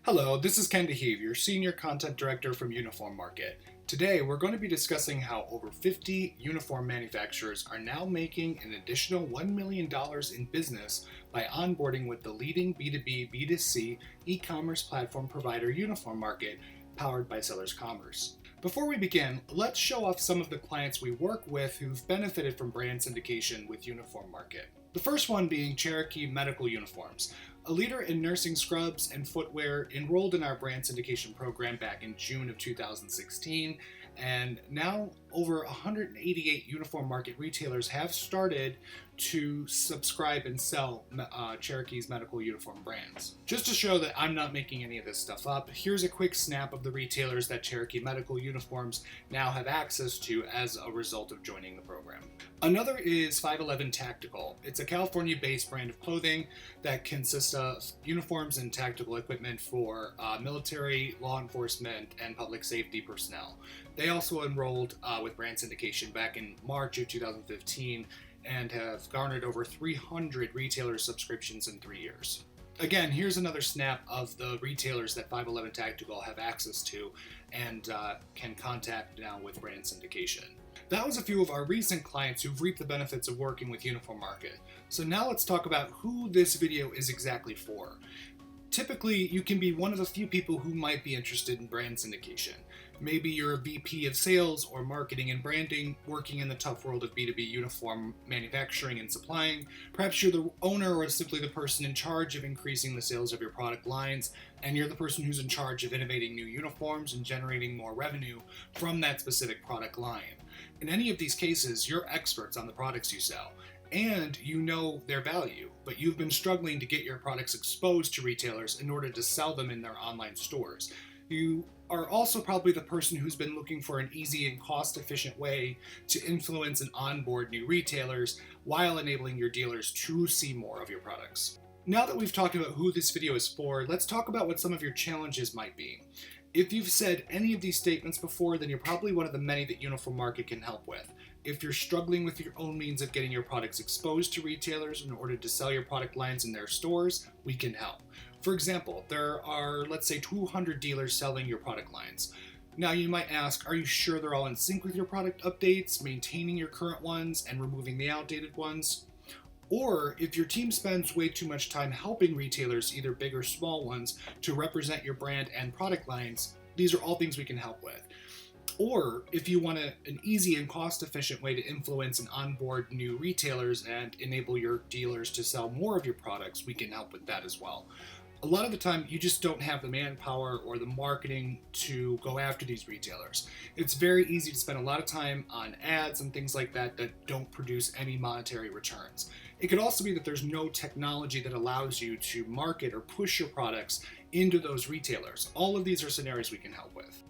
Hello, this is Ken Deheve, your Senior Content Director from UniformMarket. Today, we're going to be discussing how over 50 uniform manufacturers are now making an additional $1 million in business by onboarding with the leading B2B B2C e-commerce platform provider UniformMarket, powered by SellersCommerce. Before we begin, let's show off some of the clients we work with who've benefited from brand syndication with UniformMarket. The first one being Cherokee Medical Uniforms, a leader in nursing scrubs and footwear, enrolled in our brand syndication program back in June of 2016, and now over 188 UniformMarket retailers have started to subscribe and sell Cherokee's medical uniform brands. Just to show that I'm not making any of this stuff up, here's a quick snap of the retailers that Cherokee Medical Uniforms now have access to as a result of joining the program. Another is 511 Tactical. It's a California-based brand of clothing that consists of uniforms and tactical equipment for military, law enforcement, and public safety personnel. They also enrolled with brand syndication back in March of 2015 and have garnered over 300 retailer subscriptions in 3 years. Again, here's another snap of the retailers that 511 Tactical have access to and can contact now with brand syndication. That was a few of our recent clients who've reaped the benefits of working with UniformMarket. So now let's talk about who this video is exactly for. Typically, you can be one of the few people who might be interested in brand syndication. Maybe you're a VP of sales or marketing and branding working in the tough world of B2B uniform manufacturing and supplying. Perhaps you're the owner or simply the person in charge of increasing the sales of your product lines, and you're the person who's in charge of innovating new uniforms and generating more revenue from that specific product line. In any of these cases, you're experts on the products you sell, and you know their value, but you've been struggling to get your products exposed to retailers in order to sell them in their online stores. You are also probably the person who's been looking for an easy and cost-efficient way to influence and onboard new retailers while enabling your dealers to see more of your products. Now that we've talked about who this video is for, let's talk about what some of your challenges might be. If you've said any of these statements before, then you're probably one of the many that UniformMarket can help with. If you're struggling with your own means of getting your products exposed to retailers in order to sell your product lines in their stores, we can help. For example, there are, let's say, 200 dealers selling your product lines. Now you might ask, are you sure they're all in sync with your product updates, maintaining your current ones, and removing the outdated ones? Or if your team spends way too much time helping retailers, either big or small ones, to represent your brand and product lines, these are all things we can help with. Or if you want an easy and cost-efficient way to influence and onboard new retailers and enable your dealers to sell more of your products, we can help with that as well. A lot of the time, you just don't have the manpower or the marketing to go after these retailers. It's very easy to spend a lot of time on ads and things like that that don't produce any monetary returns. It could also be that there's no technology that allows you to market or push your products into those retailers. All of these are scenarios we can help with.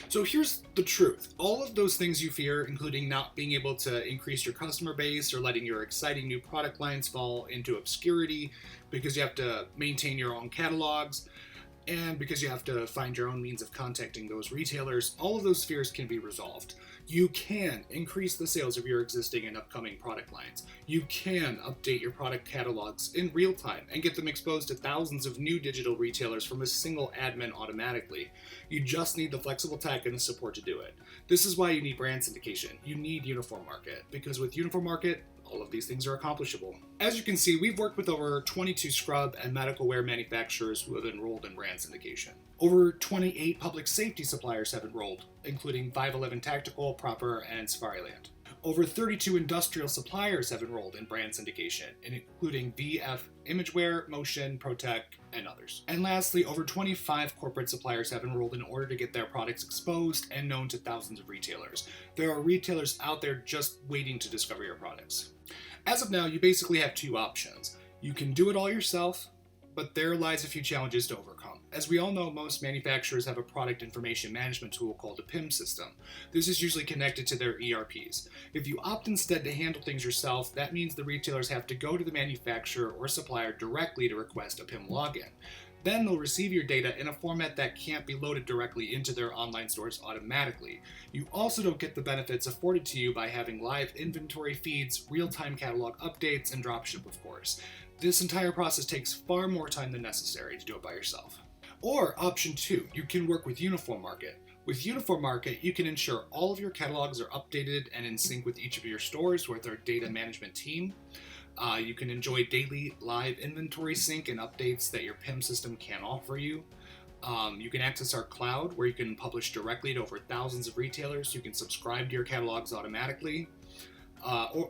So here's the truth. All of those things you fear, including not being able to increase your customer base or letting your exciting new product lines fall into obscurity because you have to maintain your own catalogs and because you have to find your own means of contacting those retailers, all of those fears can be resolved. You can increase the sales of your existing and upcoming product lines. You can update your product catalogs in real time and get them exposed to thousands of new digital retailers from a single admin automatically. You just need the flexible tech and the support to do it. This is why you need brand syndication. You need UniformMarket, because with UniformMarket, all of these things are accomplishable. As you can see, we've worked with over 22 scrub and medical wear manufacturers who have enrolled in brand syndication. Over 28 public safety suppliers have enrolled, including 511 Tactical, Proper, and Safariland. Over 32 industrial suppliers have enrolled in brand syndication, including VF Imagewear, Motion, Protec, and others. And lastly, over 25 corporate suppliers have enrolled in order to get their products exposed and known to thousands of retailers. There are retailers out there just waiting to discover your products. As of now, you basically have two options. You can do it all yourself, but there lies a few challenges to overcome. As we all know, most manufacturers have a product information management tool called a PIM system. This is usually connected to their ERPs. If you opt instead to handle things yourself, that means the retailers have to go to the manufacturer or supplier directly to request a PIM login. Then they'll receive your data in a format that can't be loaded directly into their online stores automatically. You also don't get the benefits afforded to you by having live inventory feeds, real-time catalog updates, and dropship, of course. This entire process takes far more time than necessary to do it by yourself. Or option 2, you can work with UniformMarket. With UniformMarket, you can ensure all of your catalogs are updated and in sync with each of your stores with our data management team. You can enjoy daily live inventory sync and updates that your PIM system can't offer you. You can access our cloud where you can publish directly to over thousands of retailers. You can subscribe to your catalogs automatically.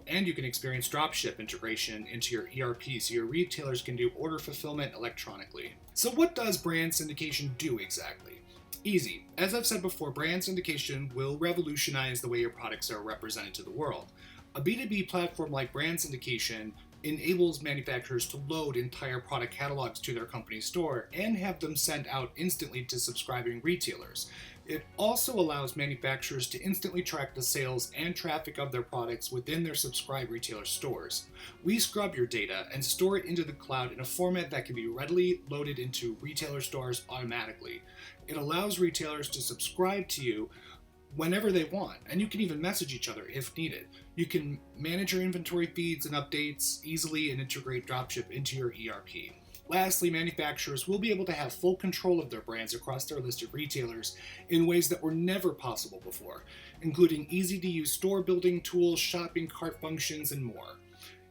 And you can experience dropship integration into your ERP so your retailers can do order fulfillment electronically. So what does brand syndication do exactly? Easy. As I've said before, brand syndication will revolutionize the way your products are represented to the world. A B2B platform like brand syndication enables manufacturers to load entire product catalogs to their company store and have them sent out instantly to subscribing retailers. It also allows manufacturers to instantly track the sales and traffic of their products within their subscribed retailer stores. We scrub your data and store it into the cloud in a format that can be readily loaded into retailer stores automatically. It allows retailers to subscribe to you whenever they want, and you can even message each other if needed. You can manage your inventory feeds and updates easily and integrate dropship into your ERP. Lastly, manufacturers will be able to have full control of their brands across their list of retailers in ways that were never possible before, including easy-to-use store building tools, shopping cart functions, and more.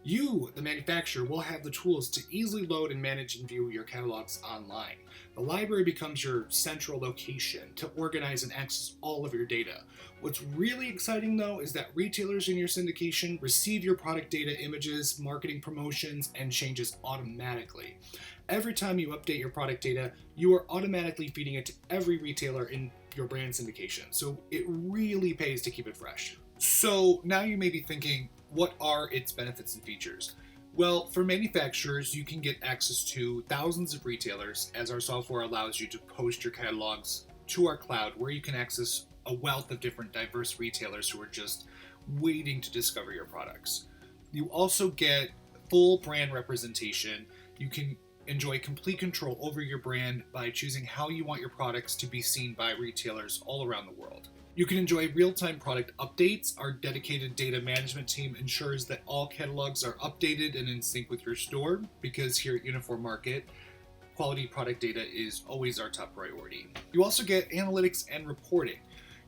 You, the manufacturer, will have the tools to easily load and manage and view your catalogs online. The library becomes your central location to organize and access all of your data. What's really exciting though is that retailers in your syndication receive your product data, images, marketing promotions, and changes automatically. Every time you update your product data, you are automatically feeding it to every retailer in your brand syndication. So it really pays to keep it fresh. So now you may be thinking, what are its benefits and features? Well, for manufacturers, you can get access to thousands of retailers as our software allows you to post your catalogs to our cloud where you can access a wealth of different diverse retailers who are just waiting to discover your products. You also get full brand representation. You can enjoy complete control over your brand by choosing how you want your products to be seen by retailers all around the world. You can enjoy real-time product updates. Our dedicated data management team ensures that all catalogs are updated and in sync with your store, because here at UniformMarket, quality product data is always our top priority. You also get analytics and reporting.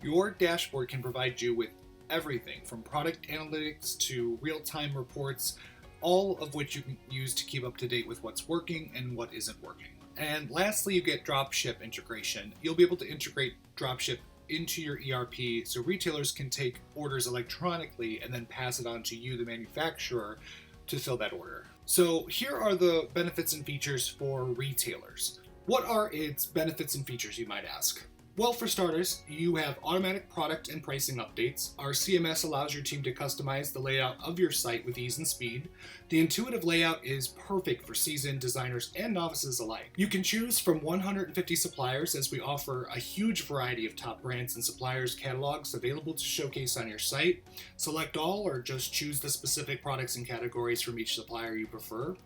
Your dashboard can provide you with everything from product analytics to real-time reports, all of which you can use to keep up to date with what's working and what isn't working. And lastly, you get dropship integration. You'll be able to integrate dropship into your ERP so retailers can take orders electronically and then pass it on to you, the manufacturer, to fill that order. So here are the benefits and features for retailers. What are its benefits and features, you might ask? Well, for starters, you have automatic product and pricing updates. Our CMS allows your team to customize the layout of your site with ease and speed. The intuitive layout is perfect for seasoned designers and novices alike. You can choose from 150 suppliers as we offer a huge variety of top brands and suppliers catalogs available to showcase on your site. Select all or just choose the specific products and categories from each supplier you prefer.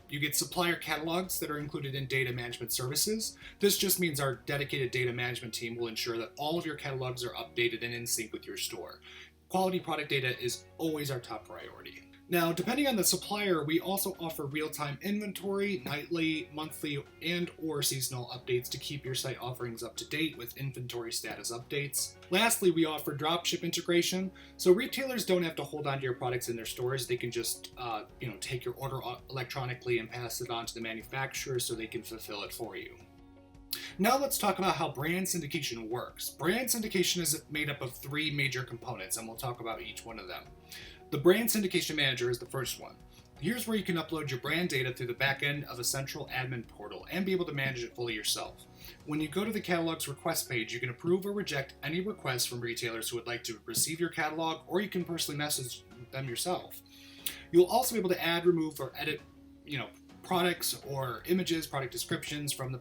You get supplier catalogs that are included in data management services. This just means our dedicated data management team will ensure that all of your catalogs are updated and in sync with your store. Quality product data is always our top priority. Now, depending on the supplier, we also offer real-time inventory, nightly, monthly, and or seasonal updates to keep your site offerings up to date with inventory status updates. Lastly, we offer dropship integration, so retailers don't have to hold on to your products in their stores. They can just take your order electronically and pass it on to the manufacturer so they can fulfill it for you. Now let's talk about how brand syndication works. Brand syndication is made up of 3 major components, and we'll talk about each one of them. The Brand Syndication Manager is the first one. Here's where you can upload your brand data through the back end of a central admin portal and be able to manage it fully yourself. When you go to the catalog's request page, you can approve or reject any requests from retailers who would like to receive your catalog, or you can personally message them yourself. You'll also be able to add, remove, or edit, products or images, product descriptions from the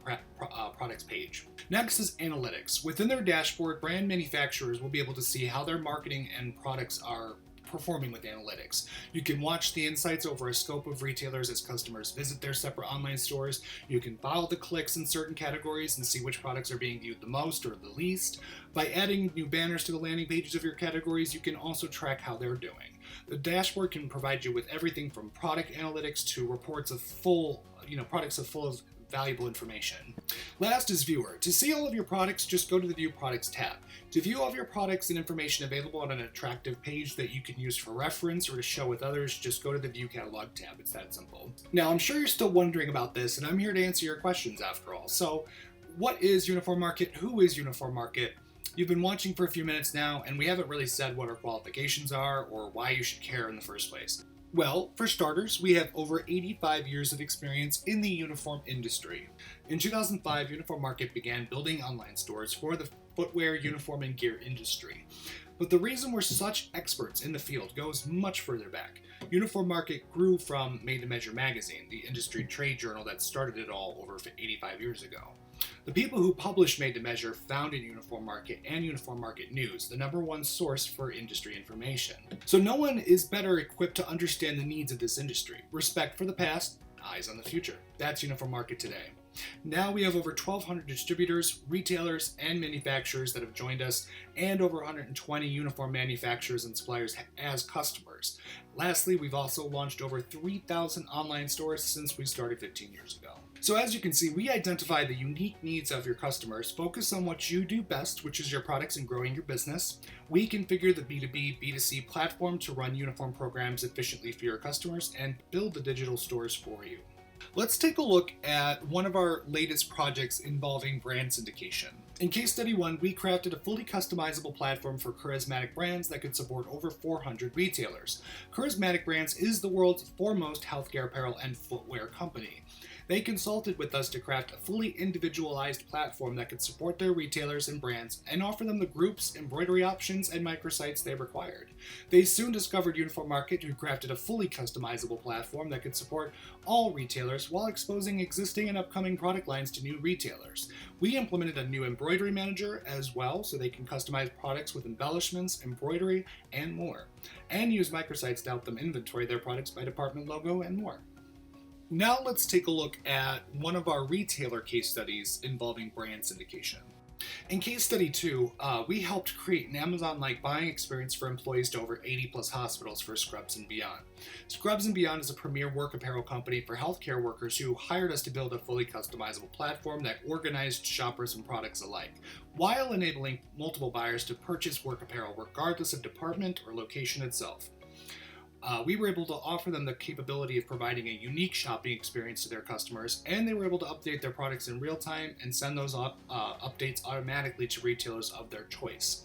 products page. Next is analytics. Within their dashboard, brand manufacturers will be able to see how their marketing and products are performing with analytics. You can watch the insights over a scope of retailers as customers visit their separate online stores. You can follow the clicks in certain categories and see which products are being viewed the most or the least. By adding new banners to the landing pages of your categories, you can also track how they're doing. The dashboard can provide you with everything from product analytics to reports of products of full of valuable information. Last is viewer. To see all of your products, just go to the View Products tab. To view all of your products and information available on an attractive page that you can use for reference or to show with others, just go to the View Catalog tab. It's that simple. Now, I'm sure you're still wondering about this, and I'm here to answer your questions after all. So, what is UniformMarket? Who is UniformMarket? You've been watching for a few minutes now, and we haven't really said what our qualifications are or why you should care in the first place. Well, for starters, we have over 85 years of experience in the uniform industry. In 2005, UniformMarket began building online stores for the footwear, uniform, and gear industry. But the reason we're such experts in the field goes much further back. UniformMarket grew from Made to Measure magazine, the industry trade journal that started it all over 85 years ago. The people who published Made to Measure founded UniformMarket and UniformMarket News, the #1 source for industry information. So no one is better equipped to understand the needs of this industry. Respect for the past, eyes on the future. That's UniformMarket today. Now we have over 1,200 distributors, retailers, and manufacturers that have joined us, and over 120 uniform manufacturers and suppliers as customers. Lastly, we've also launched over 3,000 online stores since we started 15 years ago. So as you can see, we identify the unique needs of your customers, focus on what you do best, which is your products and growing your business. We configure the B2B, B2C platform to run uniform programs efficiently for your customers and build the digital stores for you. Let's take a look at one of our latest projects involving brand syndication. In case study 1, we crafted a fully customizable platform for charismatic brands that could support over 400 retailers. Charismatic Brands is the world's foremost healthcare apparel and footwear company. They consulted with us to craft a fully individualized platform that could support their retailers and brands and offer them the groups, embroidery options, and microsites they required. They soon discovered UniformMarket, who crafted a fully customizable platform that could support all retailers while exposing existing and upcoming product lines to new retailers. We implemented a new embroidery manager as well, so they can customize products with embellishments, embroidery, and more, and use microsites to help them inventory their products by department logo and more. Now let's take a look at one of our retailer case studies involving brand syndication. In case study 2, we helped create an Amazon-like buying experience for employees to over 80+ hospitals for Scrubs and Beyond. Scrubs and Beyond is a premier work apparel company for healthcare workers who hired us to build a fully customizable platform that organized shoppers and products alike, while enabling multiple buyers to purchase work apparel regardless of department or location itself. We were able to offer them the capability of providing a unique shopping experience to their customers, and they were able to update their products in real time and send those updates automatically to retailers of their choice.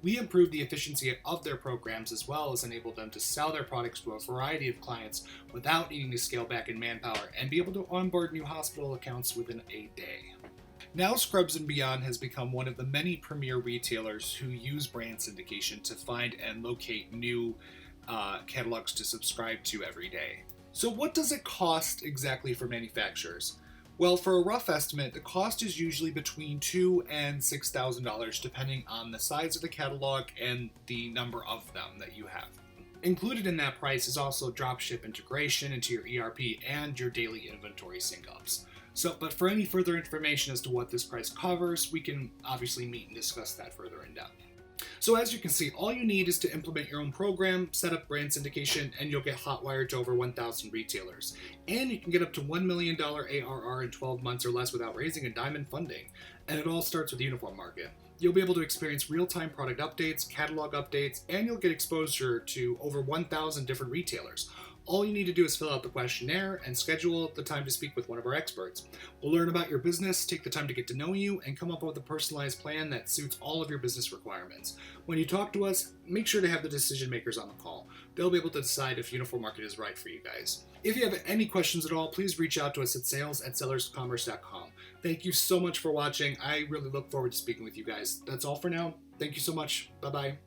We improved the efficiency of their programs as well as enabled them to sell their products to a variety of clients without needing to scale back in manpower and be able to onboard new hospital accounts within a day. Now Scrubs and Beyond has become one of the many premier retailers who use brand syndication to find and locate new catalogs to subscribe to every day. So what does it cost exactly for manufacturers? Well, for a rough estimate, the cost is usually between $2,000 and $6,000 depending on the size of the catalog and the number of them that you have. Included in that price is also dropship integration into your ERP and your daily inventory sync-ups. But for any further information as to what this price covers, we can obviously meet and discuss that further in depth. So as you can see, all you need is to implement your own program, set up brand syndication, and you'll get hotwired to over 1,000 retailers. And you can get up to $1 million ARR in 12 months or less without raising a dime in funding. And it all starts with UniformMarket. You'll be able to experience real-time product updates, catalog updates, and you'll get exposure to over 1,000 different retailers. All you need to do is fill out the questionnaire and schedule the time to speak with one of our experts. We'll learn about your business, take the time to get to know you, and come up with a personalized plan that suits all of your business requirements. When you talk to us, make sure to have the decision makers on the call. They'll be able to decide if UniformMarket is right for you guys. If you have any questions at all, please reach out to us at sales@sellerscommerce.com. Thank you so much for watching. I really look forward to speaking with you guys. That's all for now. Thank you so much. Bye-bye.